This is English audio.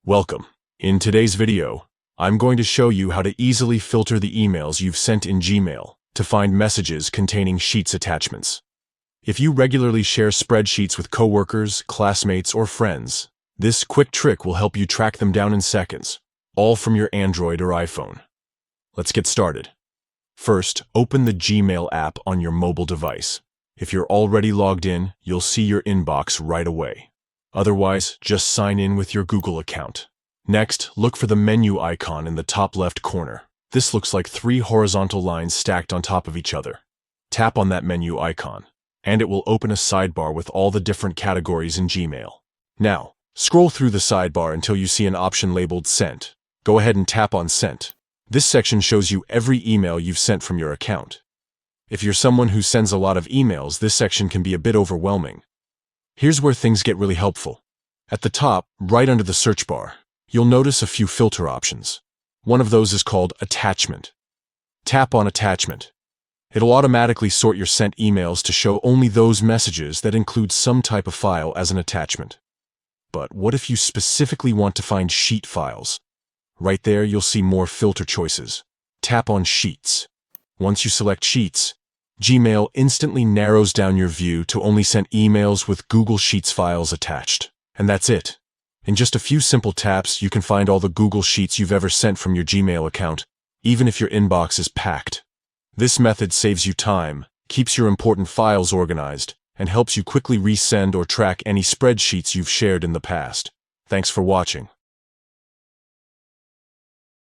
Welcome. In today's video, I'm going to show you how to easily filter the emails you've sent in Gmail to find messages containing Sheets attachments. If you regularly share spreadsheets with coworkers, classmates, or friends, this quick trick will help you track them down in seconds, all from your Android or iPhone. Let's get started. First, open the Gmail app on your mobile device. If you're already logged in, you'll see your inbox right away. Otherwise, just sign in with your Google account. Next, look for the menu icon in the top left corner. This looks like 3 horizontal lines stacked on top of each other. Tap on that menu icon, and it will open a sidebar with all the different categories in Gmail. Now, scroll through the sidebar until you see an option labeled Sent. Go ahead and tap on Sent. This section shows you every email you've sent from your account. If you're someone who sends a lot of emails, this section can be a bit overwhelming. Here's where things get really helpful. At the top, right under the search bar, you'll notice a few filter options. One of those is called Attachment. Tap on Attachment. It'll automatically sort your sent emails to show only those messages that include some type of file as an attachment. But what if you specifically want to find sheet files? Right there, you'll see more filter choices. Tap on Sheets. Once you select Sheets, Gmail instantly narrows down your view to only send emails with Google Sheets files attached. And that's it. In just a few simple taps, you can find all the Google Sheets you've ever sent from your Gmail account, even if your inbox is packed. This method saves you time, keeps your important files organized, and helps you quickly resend or track any spreadsheets you've shared in the past. Thanks for watching.